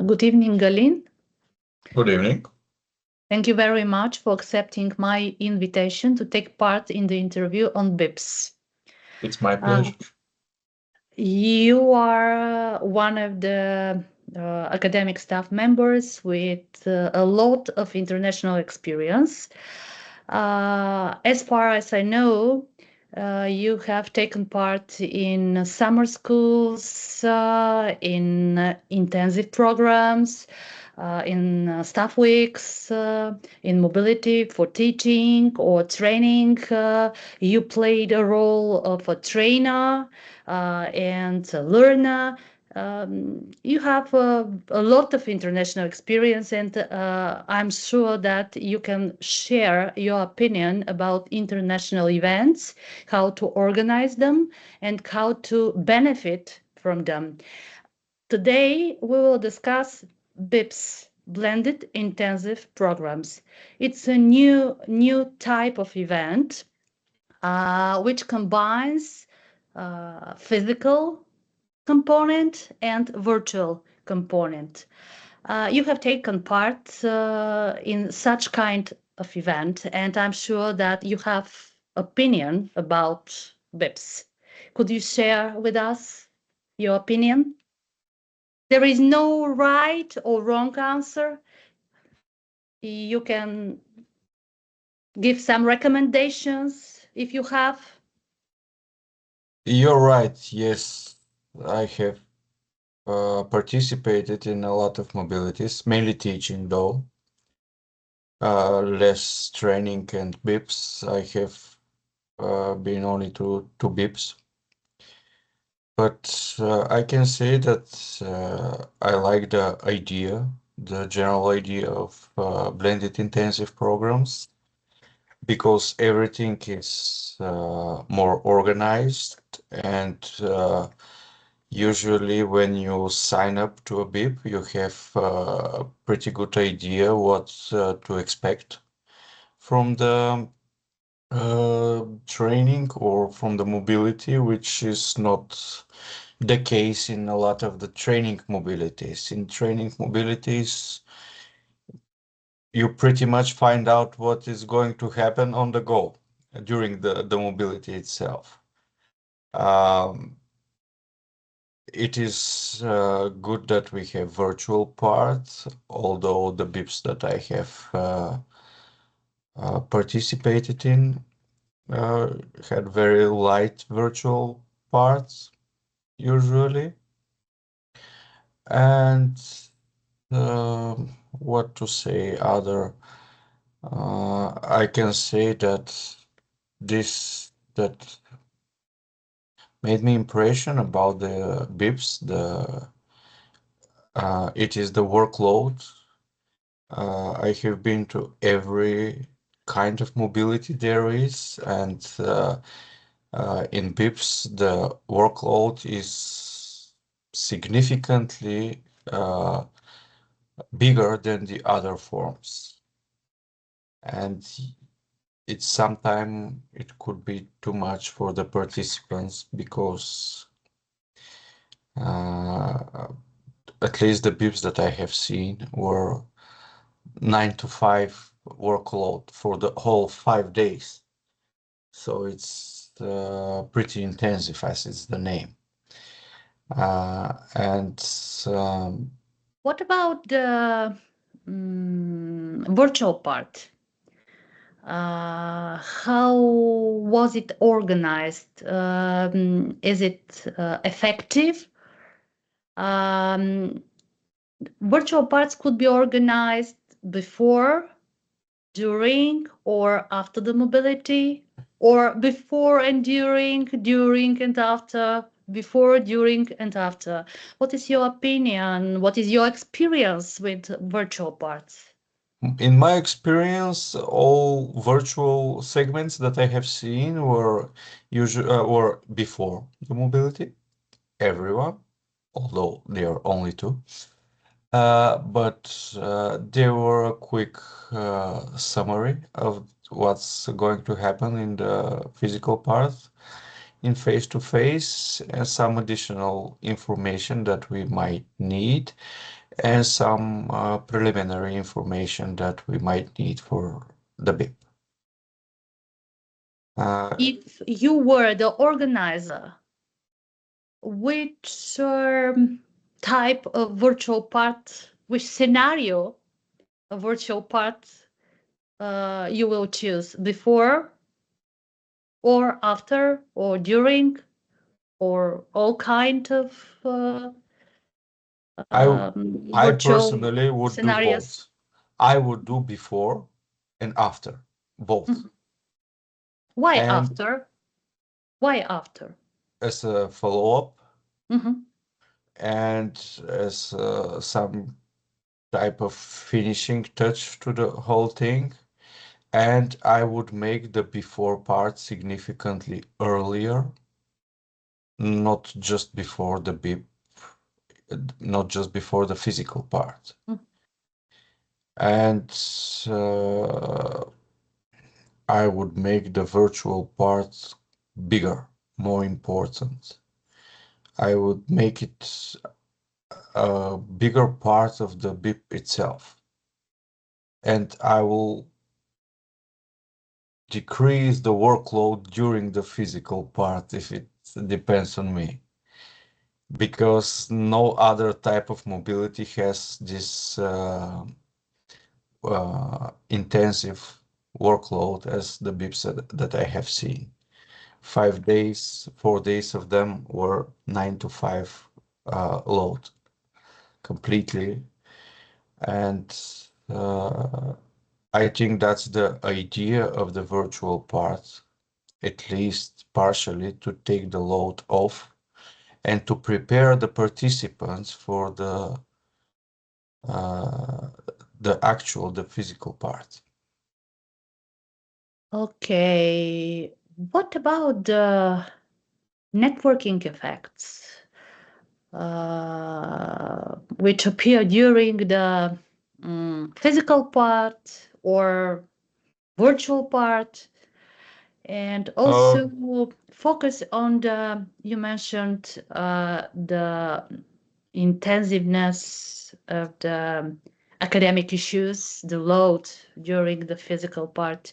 Good evening, Galin. Good evening. Thank you very much for accepting my invitation to take part in the interview on BIPS. It's my pleasure. You are one of the academic staff members with a lot of international experience. As far as I know, you have taken part in summer schools, in intensive programs, in staff weeks, in mobility for teaching or training. You played a role of a trainer and a learner. You have a lot of international experience, and I'm sure that you can share your opinion about international events, how to organize them, and how to benefit from them. Today, we will discuss BIPS, Blended Intensive Programs. It's a new type of event which combines physical component and virtual component. You have taken part in such kind of event, and I'm sure that you have opinion about BIPS. Could you share with us your opinion? There is no right or wrong answer. You can give some recommendations if you have. You're right. Yes, I have participated in a lot of mobilities, mainly teaching though. Less training and BIPs. I have been only to BIPs. But I can say that I like the idea, the general idea of blended intensive programs, because everything is more organized, and usually when you sign up to a BIP, you have a pretty good idea what to expect from the training or from the mobility, which is not the case in a lot of the training mobilities. In training mobilities, you pretty much find out what is going to happen on the go during the mobility itself. It is good that we have virtual parts, although the BIPs that I have participated in had very light virtual parts usually. And what to say other? I can say that that made me impression about the BIPs. It is the workload. I have been to every kind of mobility there is, and in BIPs the workload is significantly bigger than the other forms, and it's sometimes it could be too much for the participants because at least the BIPs that I have seen were 9 to 5 workload for the whole 5 days. So it's pretty intensive, as is the name. And What about the virtual part? How was it organized? Is it effective? Virtual parts could be organized before, during, or after the mobility, or before and during and after, before, during, and after. What is your opinion? What is your experience with virtual parts? in my experience, all virtual segments that I have seen were usually were before the mobility. Everyone, although there are only two. But there were a quick summary of what's going to happen in the physical part in face-to-face and some additional information that we might need. and some preliminary information that we might need for the BIP. If you were the organizer, which type of virtual part, which scenario of virtual part you will choose, before or after or during or all kind of I virtual personally would do scenarios? both. I would do before and after, both. Why And after? Why after? as a follow-up Mm-hmm. and as some type of finishing touch to the whole thing. And I would make the before part significantly earlier, not just before the BIP, not just before the physical part. Mm. And I would make the virtual part bigger, more important. I would make it a bigger part of the BIP itself. And I will decrease the workload during the physical part if it depends on me. Because no other type of mobility has this intensive workload as the BIPs that I have seen. 5 days, 4 days of them were 9 to 5 load completely. And I think that's the idea of the virtual part, at least partially, to take the load off and to prepare the participants for the physical part. Okay. What about the networking effects, which appear during the physical part or virtual part, and Uh, also focus on the, you mentioned the intensiveness of the academic issues, the load during the physical part.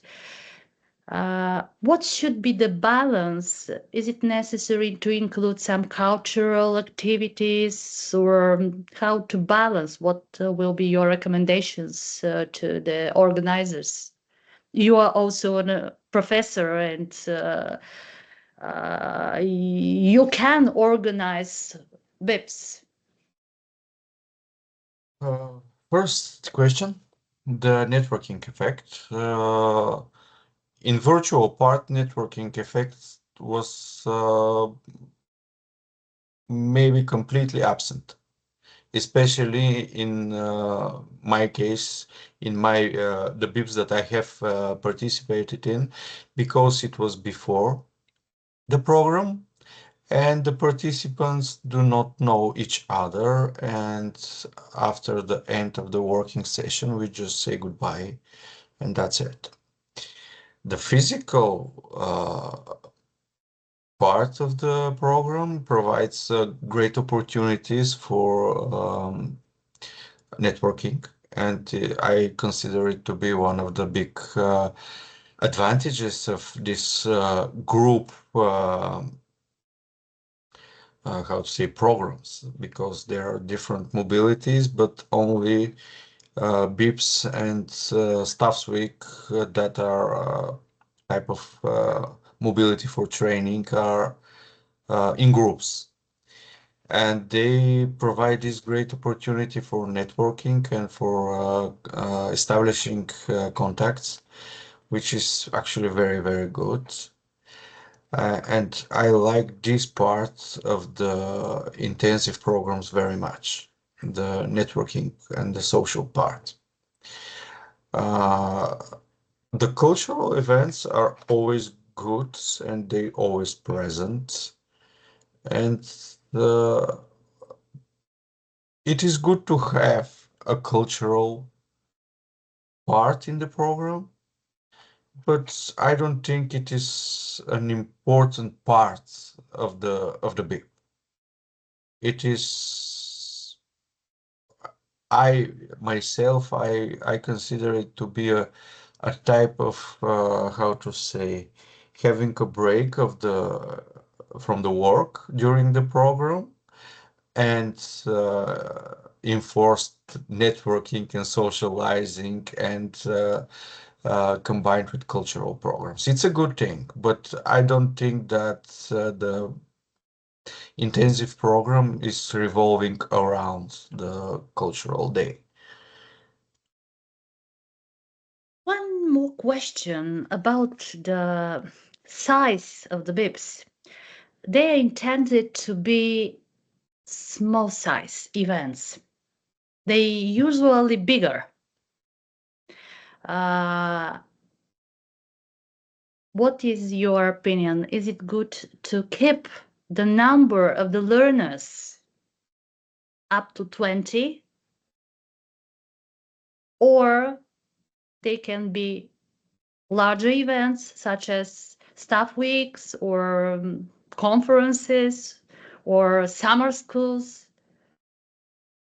What should be the balance? Is it necessary to include some cultural activities, or how to balance? What will be your recommendations to the organizers? You are also a professor, and you can organize BIPs. First question, the networking effect. In virtual part, networking effect was maybe completely absent, especially in my case, in my the BIPs that I have participated in, because it was before the program and the participants do not know each other. And after the end of the working session, we just say goodbye and that's it. The physical part of the program provides great opportunities for networking, and I consider it to be one of the big advantages of this group how to say programs, because there are different mobilities, but only BIPs and Staffs Week that are type of mobility for training are in groups. And they provide this great opportunity for networking and for establishing contacts, which is actually very, very good. And I like this part of the intensive programs very much, the networking and the social part. Uh, the cultural events are always good and they always present. And it is good to have a cultural part in the program, but I don't think it is an important part of the BIP. It is I myself, I consider it to be a type of how to say, having a break of the from the work during the program, and enforced networking and socializing, and combined with cultural programs. It's a good thing, but I don't think that the intensive program is revolving around the cultural day. One more question about the size of the BIPs. They are intended to be small size events. They usually bigger. What is your opinion? Is it good to keep the number of the learners up to 20, or they can be larger events such as staff weeks or conferences or summer schools?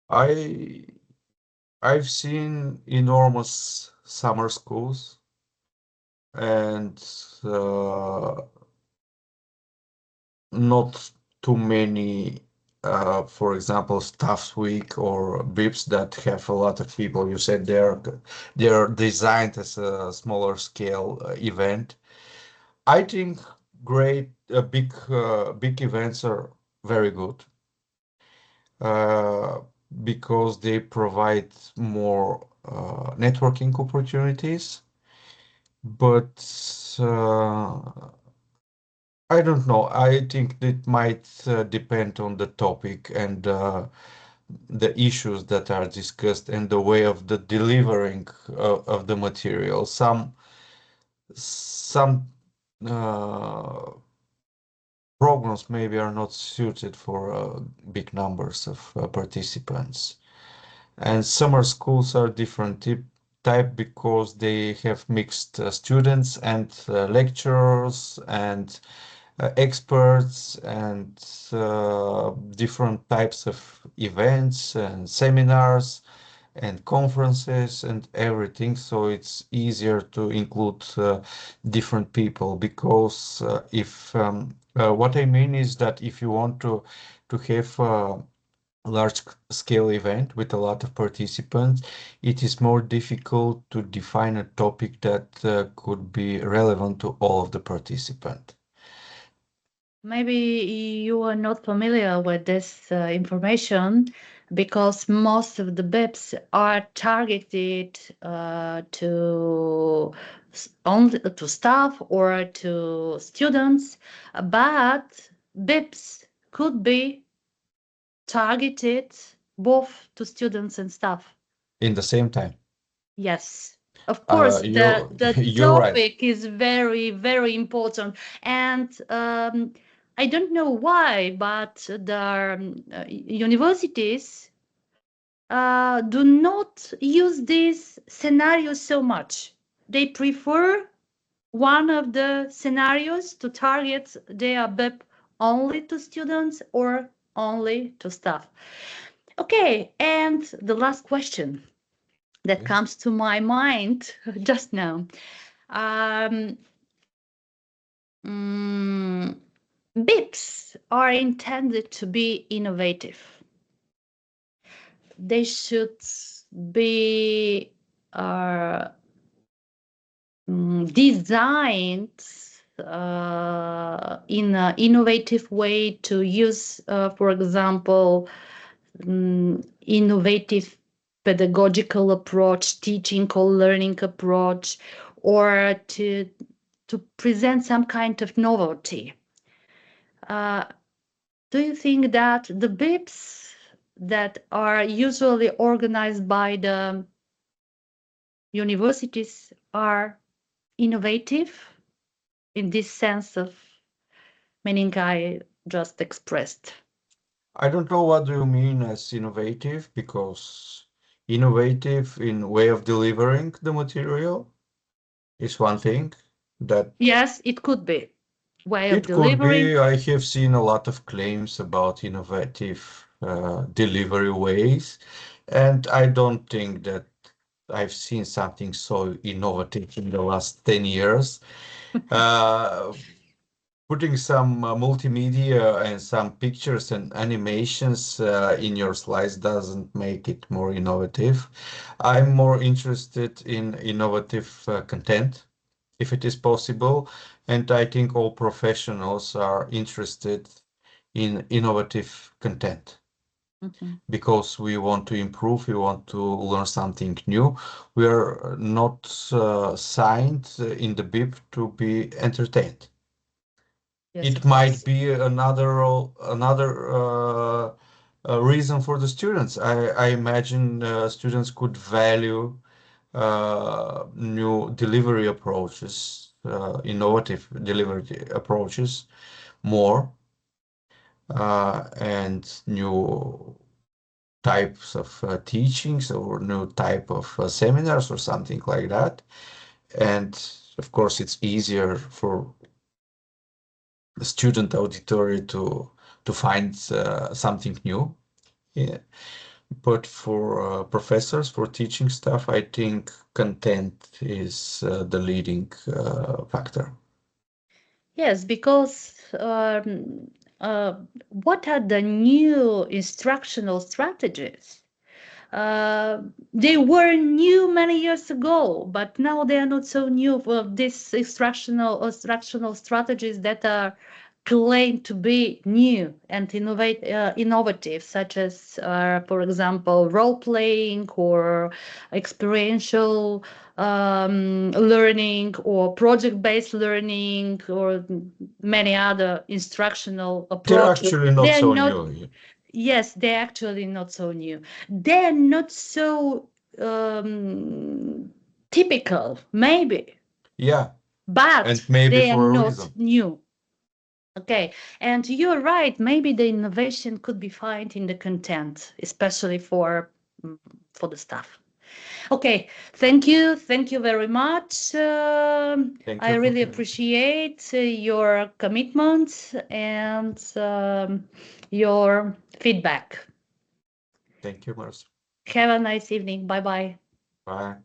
I've seen enormous summer schools, and not too many, for example, Staffs Week or BIPs that have a lot of people. You said they're designed as a smaller scale event. I think big events are very good, uh, because they provide more networking opportunities. But I don't know. I think it might depend on the topic and the issues that are discussed and the way of the delivering of the material. Some programs maybe are not suited for big numbers of participants. And summer schools are different type because they have mixed students and lecturers and experts, and different types of events and seminars and conferences and everything. So it's easier to include different people, because if what I mean is that if you want to have a large scale event with a lot of participants, it is more difficult to define a topic that could be relevant to all of the participants. Maybe you are not familiar with this information, because most of the BIPs are targeted to only to staff or to students, but BIPs could be targeted both to students and staff. In the same time. Yes, of course, You're the you're right. topic is very, very important. And I don't know why, but the universities do not use these scenarios so much. They prefer one of the scenarios to target their BEP only to students or only to staff. Okay, and the last question that comes to my mind just now. BIPs are intended to be innovative. They should be designed in an innovative way to use, for example, innovative pedagogical approach, teaching or learning approach, or to present some kind of novelty. Do you think that the BIPs that are usually organized by the universities are innovative in this sense of meaning I just expressed? I don't know what do you mean as innovative, because innovative in way of delivering the material is one thing. That Yes, it could be way of it could delivering. be. I have seen a lot of claims about innovative delivery ways, And I don't think that I've seen something so innovative in the last 10 years. Putting some multimedia and some pictures and animations in your slides doesn't make it more innovative. I'm more interested in innovative content, if it is possible, and I think all professionals are interested in innovative content because we want to improve, we want to learn something new. We are not signed in the BIP to be entertained. Yes, It of might course. be another reason for the students. I imagine students could value new delivery approaches, innovative delivery approaches more, and new types of teachings or new type of seminars or something like that. And of course, it's easier for the student auditory to find something new. Yeah. But for professors, for teaching stuff, I think content is the leading factor. Yes, because what are the new instructional strategies? They were new many years ago, but now they are not so new for these instructional strategies that are claimed to be new and innovative, such as, for example, role playing or experiential learning or project-based learning or many other instructional They're approaches. actually not They're so not, new. yes, they're actually not so new. They're not so typical, maybe, Yeah, and but maybe they are for a not reason. new. Okay, and you're right. Maybe the innovation could be found in the content, especially for the staff. Okay, thank you very much. Thank I you for really appreciate your commitment and your feedback. Thank you, Marcel. Have a nice evening. Bye bye. Bye.